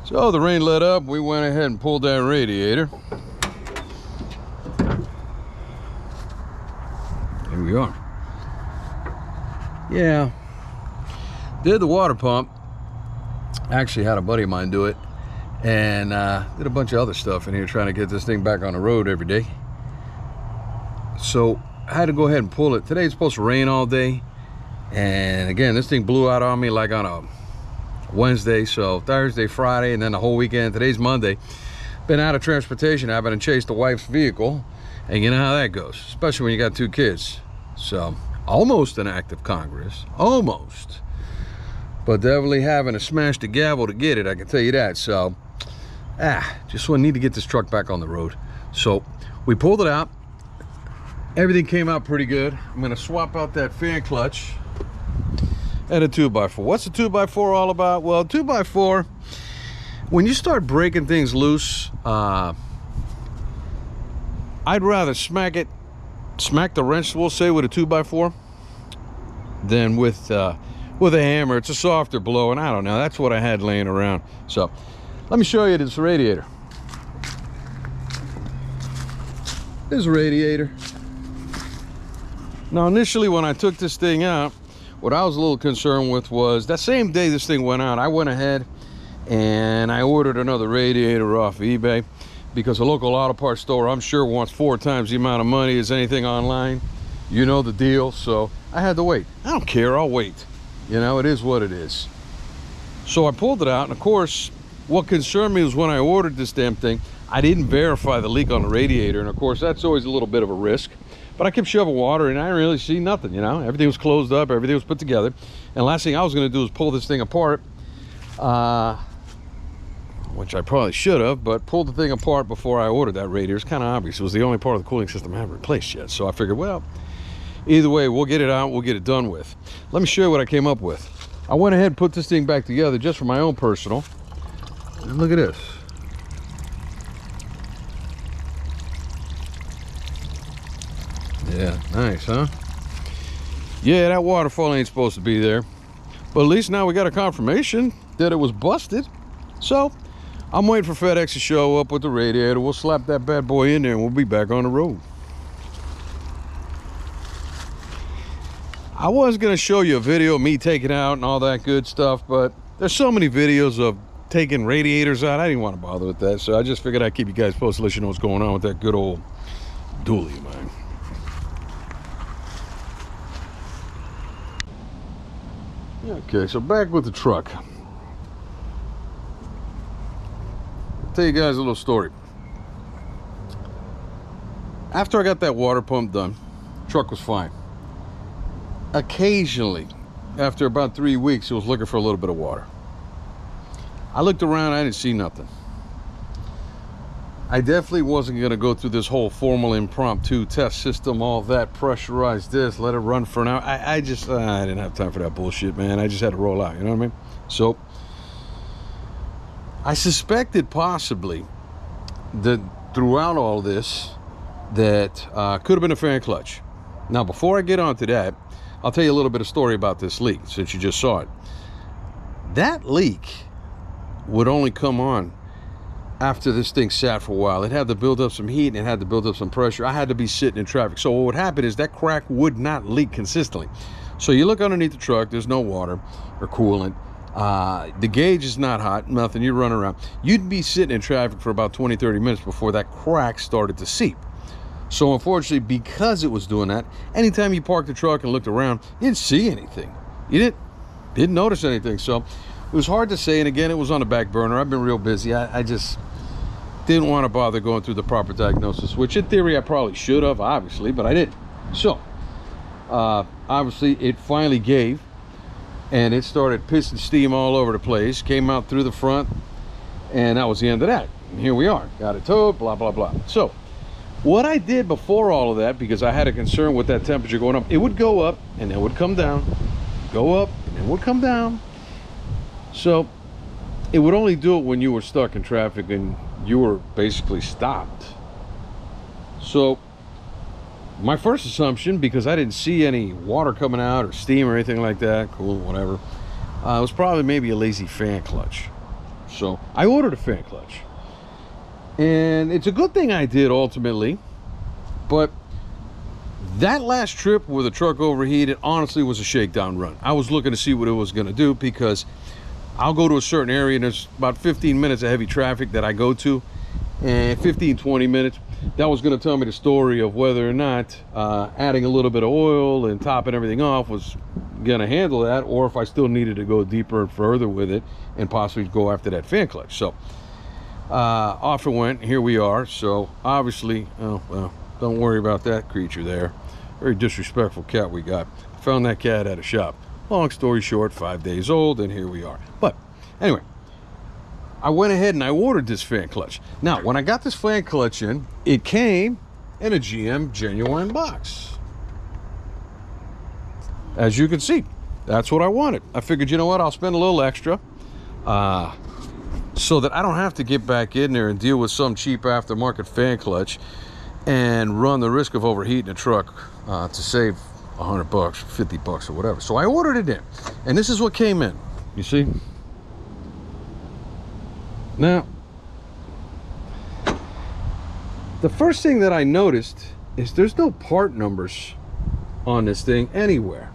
So the rain let up, we went ahead and pulled that radiator. Here we are. Yeah, did the water pump. Actually had a buddy of mine do it, and did a bunch of other stuff in here trying to get this thing back on the road every day. So I had to go ahead and pull it. Today it's supposed to rain all day, and again, this thing blew out on me like on a Wednesday, so Thursday, Friday, and then the whole weekend. Today's Monday. Been out of transportation, having to chase the wife's vehicle, and you know how that goes, especially when you got 2 kids. So almost an act of Congress, almost, but definitely having to smash the gavel to get it, I can tell you that. So just need to get this truck back on the road. So we pulled it out. Everything came out pretty good. I'm gonna swap out that fan clutch and a 2x4. What's a 2x4 all about? Well, 2x4, when you start breaking things loose, I'd rather smack the wrench, we'll say, with a 2x4 than with a hammer. It's a softer blow, and I don't know, that's what I had laying around. So let me show you this radiator. This is a radiator. Now initially when I took this thing out, what I was a little concerned with was that same day this thing went out, I went ahead and I ordered another radiator off eBay, because a local auto parts store, I'm sure, wants 4 times the amount of money as anything online. You know the deal. So I had to wait. I don't care, I'll wait. You know, it is what it is. So I pulled it out, and of course, what concerned me was when I ordered this damn thing, I didn't verify the leak on the radiator, and of course, that's always a little bit of a risk. But I kept shoving water and I didn't really see nothing, you know. Everything was closed up, everything was put together. And last thing I was gonna do was pull this thing apart, which I probably should have, but pulled the thing apart before I ordered that radiator. It's kind of obvious. It was the only part of the cooling system I haven't replaced yet. So I figured, well, either way, we'll get it out, we'll get it done with. Let me show you what I came up with. I went ahead and put this thing back together just for my own personal. And look at this. Yeah, nice, huh? Yeah, that waterfall ain't supposed to be there, but at least now we got a confirmation that it was busted. So I'm waiting for FedEx to show up with the radiator. We'll slap that bad boy in there and we'll be back on the road. I was gonna show you a video of me taking out and all that good stuff, but there's so many videos of taking radiators out, I didn't want to bother with that. So I just figured I'd keep you guys posted, let you know what's going on with that good old dually of mine. Okay, so back with the truck. I'll tell you guys a little story. After I got that water pump done, truck was fine. Occasionally, after about 3 weeks, it was looking for a little bit of water. I looked around, I didn't see nothing. I definitely wasn't gonna go through this whole formal impromptu test system, all that, pressurize this, let it run for an hour. I didn't have time for that bullshit, man. I just had to roll out, you know what I mean? So I suspected possibly that throughout all this, that could have been a fan clutch. Now, before I get on to that, I'll tell you a little bit of story about this leak, since you just saw it. That leak would only come on after this thing sat for a while. It had to build up some heat and it had to build up some pressure. I had to be sitting in traffic. So what would happen is that crack would not leak consistently. So you look underneath the truck, there's no water or coolant. The gauge is not hot, nothing, you run around. You'd be sitting in traffic for about 20-30 minutes before that crack started to seep. So unfortunately, because it was doing that, anytime you parked the truck and looked around, you didn't see anything. You didn't notice anything. So it was hard to say, and again, it was on the back burner. I've been real busy. I just didn't want to bother going through the proper diagnosis, which in theory I probably should have, obviously, but I didn't. So obviously it finally gave, and it started pissing steam all over the place, came out through the front, and that was the end of that. And here we are, got it towed, blah blah blah. So what I did before all of that, because I had a concern with that temperature going up, it would go up and then would come down, go up and then would come down. So it would only do it when you were stuck in traffic and you were basically stopped. So my first assumption, because I didn't see any water coming out or steam or anything like that, cool, whatever, it was probably maybe a lazy fan clutch. So I ordered a fan clutch, and it's a good thing I did ultimately. But that last trip where the truck overheated honestly was a shakedown run. I was looking to see what it was going to do, because I'll go to a certain area and there's about 15 minutes of heavy traffic that I go to, and 15-20 minutes, that was going to tell me the story of whether or not adding a little bit of oil and topping everything off was going to handle that, or if I still needed to go deeper and further with it and possibly go after that fan clutch. So off it went. Here we are. So obviously, oh well, don't worry about that creature there. Very disrespectful cat we got. Found that cat at a shop. Long story short, 5 days old, and here we are. But anyway, I went ahead and I ordered this fan clutch. Now, when I got this fan clutch in, it came in a GM genuine box. As you can see, that's what I wanted. I figured, you know what, I'll spend a little extra so that I don't have to get back in there and deal with some cheap aftermarket fan clutch and run the risk of overheating the truck to save $100, 50 bucks or whatever. So I ordered it in, and this is what came in. You see? Now, the first thing that I noticed is there's no part numbers on this thing anywhere.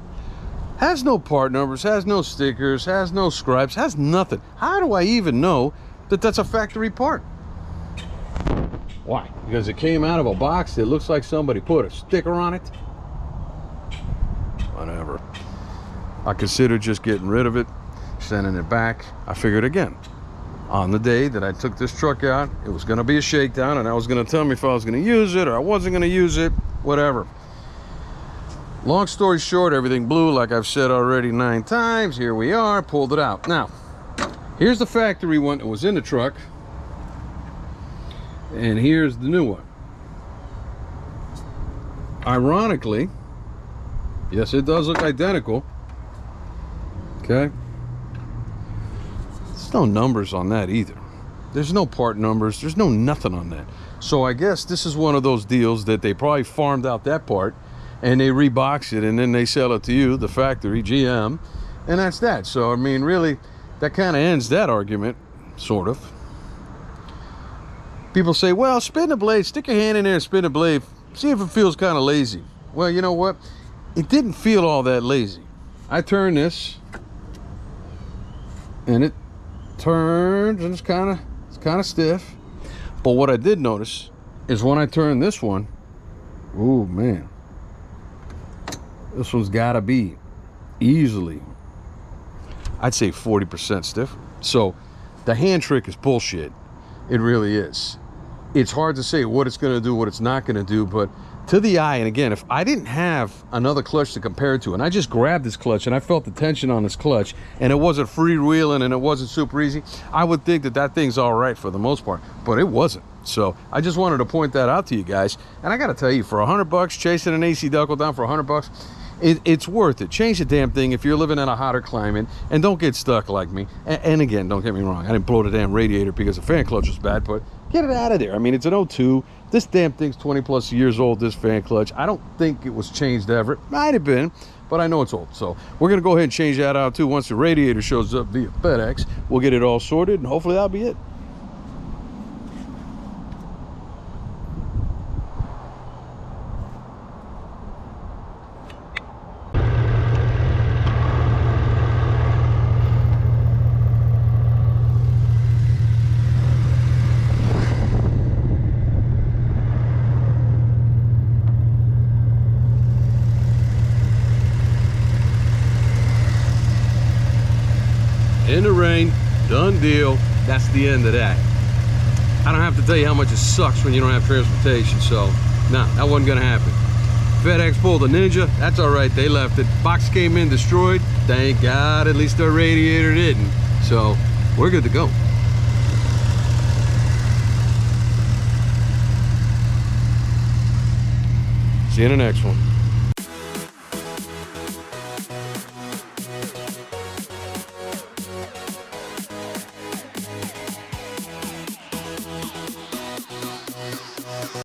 Has no part numbers, has no stickers, has no scribes, has nothing. How do I even know that that's a factory part? Why? Because it came out of a box that looks like somebody put a sticker on it? Whatever. I considered just getting rid of it, sending it back. I figured again, on the day that I took this truck out, it was going to be a shakedown, and I was going to tell me if I was going to use it or I wasn't going to use it, whatever. Long story short, everything blew, like I've said already 9 times. Here we are, pulled it out. Now, here's the factory one that was in the truck, and here's the new one. Ironically, yes, it does look identical. Okay. There's no numbers on that either. There's no part numbers. There's no nothing on that. So I guess this is one of those deals that they probably farmed out that part and they rebox it and then they sell it to you, the factory, GM, and that's that. So, I mean, really, that kind of ends that argument, sort of. People say, well, spin the blade, stick your hand in there and spin the blade, see if it feels kind of lazy. Well, you know what? It didn't feel all that lazy. I turned this, and it turns, and it's kind of stiff. But what I did notice is when I turned this one, oh man, this one's gotta be easily, I'd say 40% stiff. So the hand trick is bullshit. It really is. It's hard to say what it's gonna do, what it's not gonna do, but to the eye, and again, if I didn't have another clutch to compare it to, and I just grabbed this clutch and I felt the tension on this clutch, and it wasn't freewheeling and it wasn't super easy, I would think that that thing's all right for the most part, but it wasn't. So I just wanted to point that out to you guys. And I got to tell you, for $100, chasing an AC Duckle down for $100, it's worth it. Change the damn thing if you're living in a hotter climate, and don't get stuck like me. And again, don't get me wrong, I didn't blow the damn radiator because the fan clutch was bad, but get it out of there. I mean, it's an 02. This damn thing's 20 plus years old, this fan clutch. I don't think it was changed ever. It might have been, but I know it's old. So we're gonna go ahead and change that out too. Once the radiator shows up via FedEx, we'll get it all sorted, and hopefully that'll be it. In the rain, done deal. That's the end of that. I don't have to tell you how much it sucks when you don't have transportation, so nah, that wasn't gonna happen. FedEx pulled a Ninja, that's all right, they left it. Box came in destroyed, thank God, at least the radiator didn't. So we're good to go. See you in the next one.